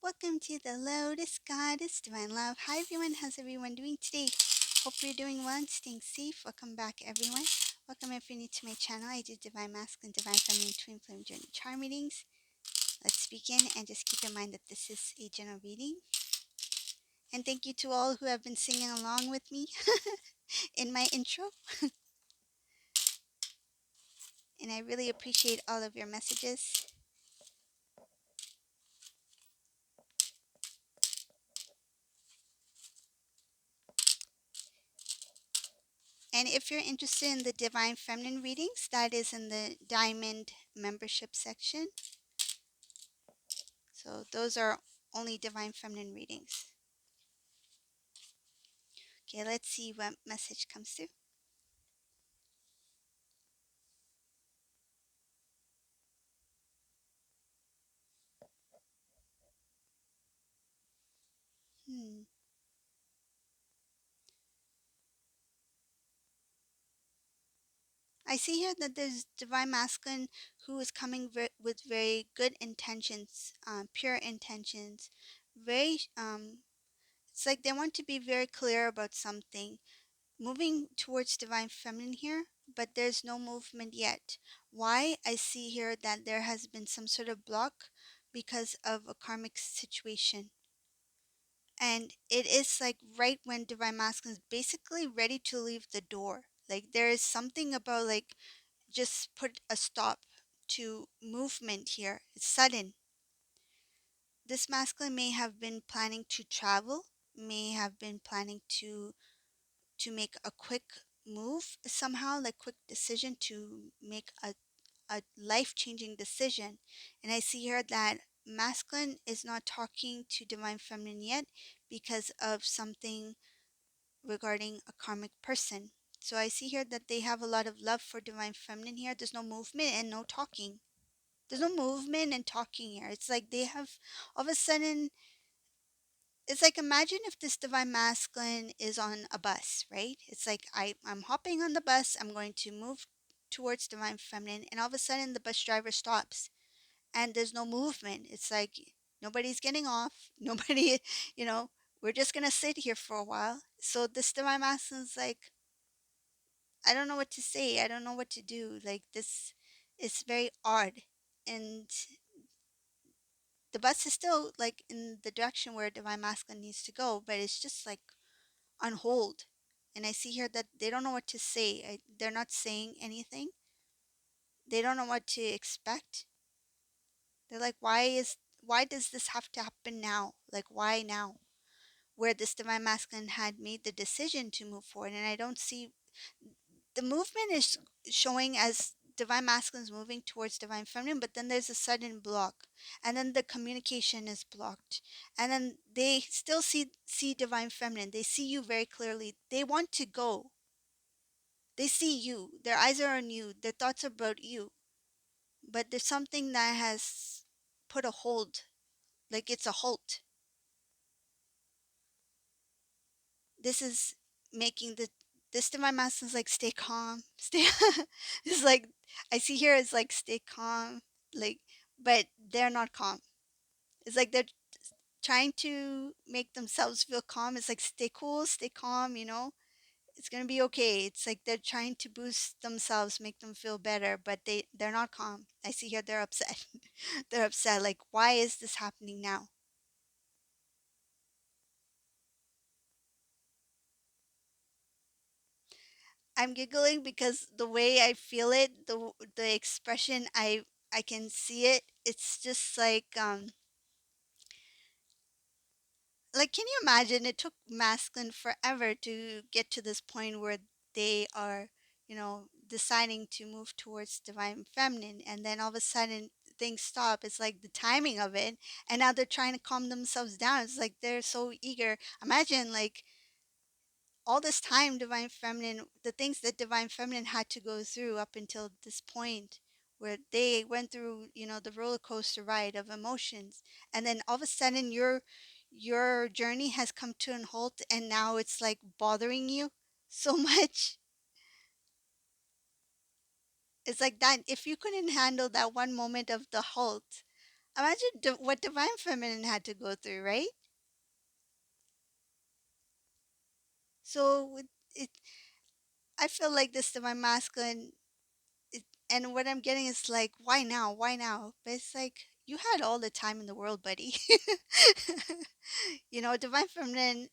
Welcome to the Lotus Goddess Divine Love. Hi everyone, how's everyone doing today? Hope you're doing well and staying safe. Welcome back everyone. Welcome if you're new to my channel. I do Divine Masculine, Divine Feminine, Twin Flame Journey Charm readings. Let's begin and just keep in mind that this is a general reading. And thank you to all who have been singing along with me in my intro. And I really appreciate all of your messages. And if you're interested in the Divine Feminine readings, that is in the Diamond membership section. So those are only Divine Feminine readings. Okay, let's see what message comes through. I see here that there's Divine Masculine who is coming with very good intentions, pure intentions. Very, it's like they want to be very clear about something. Moving towards Divine Feminine here, but there's no movement yet. Why? I see here that there has been some sort of block because of a karmic situation. And it is like right when Divine Masculine is basically ready to leave the door. Like there is something about like just put a stop to movement here. It's sudden. This masculine may have been planning to travel, may have been planning to make a quick move somehow, like quick decision to make a life-changing decision. And I see here that masculine is not talking to Divine Feminine yet because of something regarding a karmic person. So I see here that they have a lot of love for Divine Feminine here. There's no movement and no talking. There's no movement and talking here. It's like they have all of a sudden, it's like imagine if this Divine Masculine is on a bus, right? It's like I'm hopping on the bus, I'm going to move towards Divine Feminine, and all of a sudden the bus driver stops and there's no movement. It's like nobody's getting off, nobody, you know, we're just gonna sit here for a while. So this Divine Masculine's like, I don't know what to say, I don't know what to do. Like this is very odd. And the bus is still like in the direction where Divine Masculine needs to go, but it's just like on hold. And I see here that they don't know what to say. They're not saying anything. They don't know what to expect. They're like, why does this have to happen now? Like why now? Where this Divine Masculine had made the decision to move forward, and I don't see the movement is showing as Divine Masculine is moving towards Divine Feminine, but then there's a sudden block, and then the communication is blocked, and then they still see Divine Feminine. They see you very clearly. They want to go. They see you. Their eyes are on you. Their thoughts are about you. But there's something that has put a hold, like it's a halt. This is making this Divine Masculine is like stay calm, stay. It's like I see here is like stay calm, like, but they're not calm. It's like they're trying to make themselves feel calm. It's like stay cool, stay calm. It's gonna be okay. It's like they're trying to boost themselves, make them feel better, but they're not calm. I see here they're upset. They're upset. Like why is this happening now? I'm giggling because the way I feel it, the expression I can see it. It's just like can you imagine it took masculine forever to get to this point where they are, deciding to move towards divine feminine, and then all of a sudden things stop. It's like the timing of it, and now they're trying to calm themselves down. It's like they're so eager. Imagine like all this time divine feminine, the things that divine feminine had to go through up until this point where they went through, the roller coaster ride of emotions, and then all of a sudden your journey has come to an halt, and now it's like bothering you so much. It's like that if you couldn't handle that one moment of the halt, Imagine what divine feminine had to go through, right? So it, I feel like this divine masculine, it, and what I'm getting is like, why now? Why now? But it's like you had all the time in the world, buddy. You know, divine feminine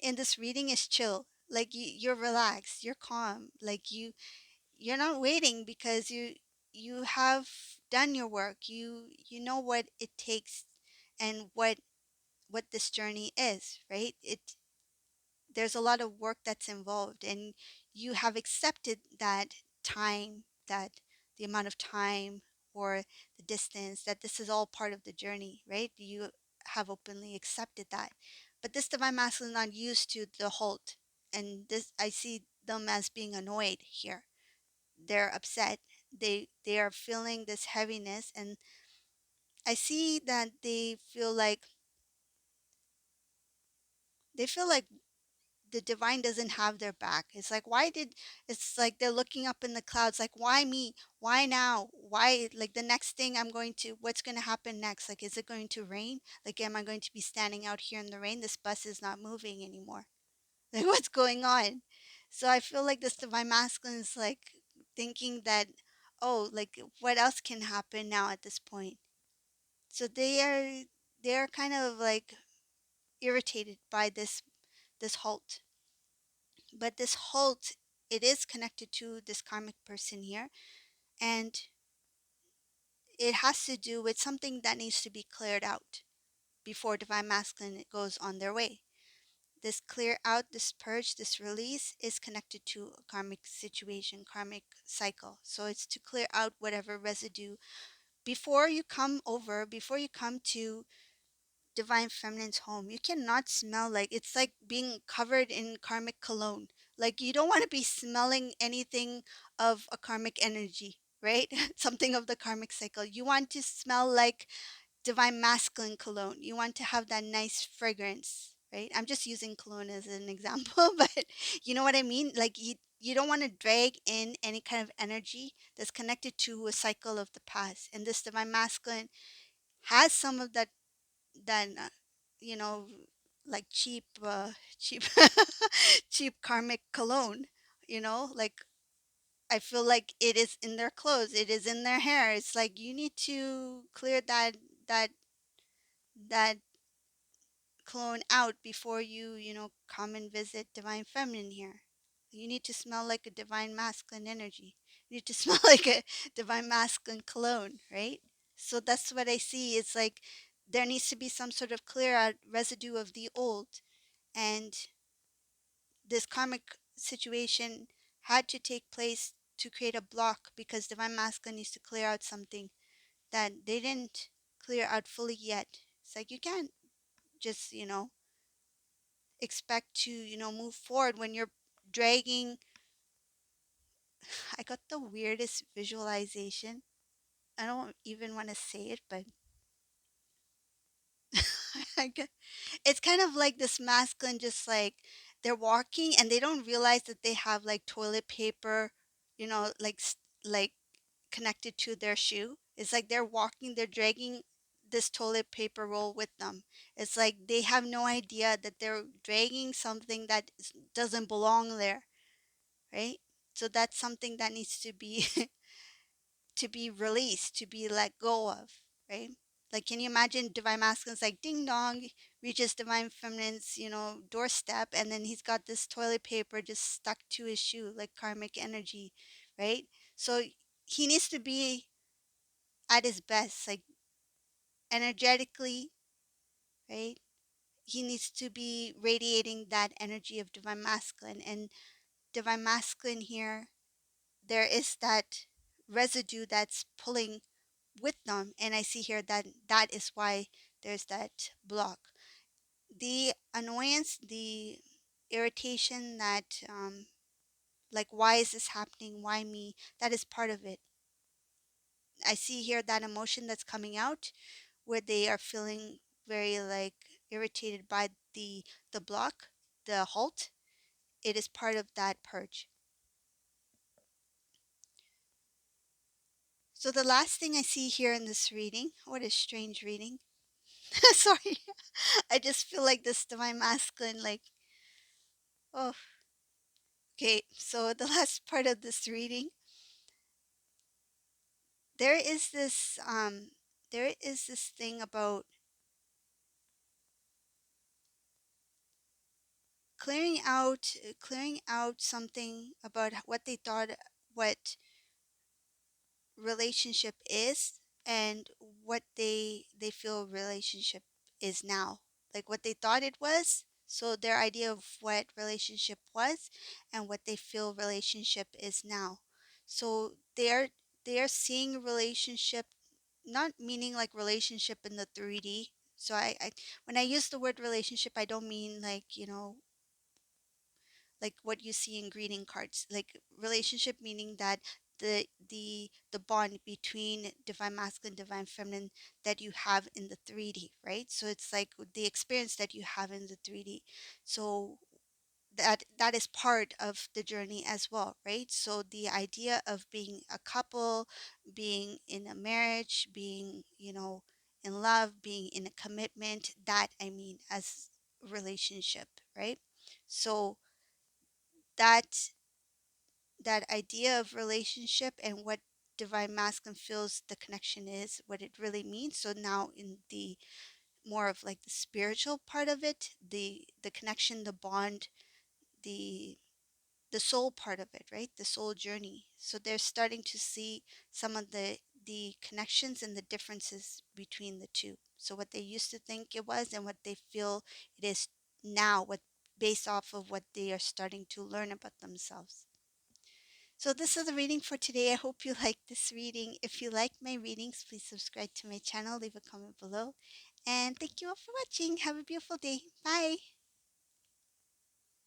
in this reading is chill. Like you're relaxed, you're calm. Like you're not waiting because you have done your work. You know what it takes and what this journey is, right? There's a lot of work that's involved, and you have accepted that time, that the amount of time or the distance, that this is all part of the journey, right? You have openly accepted that. But this divine masculine is not used to the halt, and this I see them as being annoyed here. They're upset. They are feeling this heaviness, and I see that they feel like the divine doesn't have their back. It's like, it's like they're looking up in the clouds, like, why me? Why now? Why, like, the next thing what's going to happen next? Like, is it going to rain? Like, am I going to be standing out here in the rain? This bus is not moving anymore. Like, what's going on? So I feel like this divine masculine is like thinking that, oh, like, what else can happen now at this point? So they are kind of like irritated by this halt. But this halt, it is connected to this karmic person here, and it has to do with something that needs to be cleared out before divine masculine goes on their way. This clear out, this purge, this release is connected to a karmic situation, karmic cycle. So it's to clear out whatever residue before you come to divine feminine's home. You cannot smell, like, it's like being covered in karmic cologne. Like, you don't want to be smelling anything of a karmic energy, right? Something of the karmic cycle. You want to smell like divine masculine cologne. You want to have that nice fragrance, right? I'm just using cologne as an example, but you know what I mean? Like, you don't want to drag in any kind of energy that's connected to a cycle of the past. And this divine masculine has some of that you know, like cheap cheap karmic cologne, like, I feel like it is in their clothes, it is in their hair. It's like you need to clear that that clone out before you come and visit divine feminine here. You need to smell like a divine masculine energy. You need to smell like a divine masculine cologne, right? So that's what I see. It's like there needs to be some sort of clear out residue of the old, and this karmic situation had to take place to create a block because divine masculine needs to clear out something that they didn't clear out fully yet. It's like you can't just expect to move forward when you're dragging. I got the weirdest visualization. I don't even want to say it, but it's kind of like this masculine, just like they're walking and they don't realize that they have like toilet paper, like connected to their shoe. It's like they're walking, they're dragging this toilet paper roll with them. It's like they have no idea that they're dragging something that doesn't belong there, right? So that's something that needs to be to be released, to be let go of, right? Like, can you imagine divine masculine's like ding dong, reaches divine feminine's, doorstep, and then he's got this toilet paper just stuck to his shoe, like karmic energy, right? So he needs to be at his best, like energetically, right? He needs to be radiating that energy of divine masculine. And divine masculine here, there is that residue that's pulling with them, and I see here that that is why there's that block. The annoyance, the irritation, that like, why is this happening, why me, that is part of it. I see here that emotion that's coming out where they are feeling very, like, irritated by the block, the halt. It is part of that purge. So the last thing I see here in this reading, what a strange reading. Sorry. I just feel like this divine masculine, like, oh, okay. So the last part of this reading, there is this, there is this thing about clearing out something about what they thought, what relationship is, and what they feel relationship is now, like what they thought it was, so their idea of what relationship was and what they feel relationship is now. So they are seeing relationship, not meaning like relationship in the 3D. So I when I use the word relationship, I don't mean like, like what you see in greeting cards, like relationship meaning that the bond between divine masculine, divine feminine, that you have in the 3D, right? So it's like the experience that you have in the 3D. So that is part of the journey as well, right? So the idea of being a couple, being in a marriage, being, in love, being in a commitment, that I mean as relationship, right? So that that idea of relationship and what divine masculine feels the connection is, what it really means. So now in the more of like the spiritual part of it, the connection, the bond, the the soul part of it, right? The soul journey. So they're starting to see some of the connections and the differences between the two. So what they used to think it was and what they feel it is now, what based off of what they are starting to learn about themselves. So this is the reading for today. I hope you like this reading. If you like my readings, please subscribe to my channel, leave a comment below. And thank you all for watching. Have a beautiful day. Bye.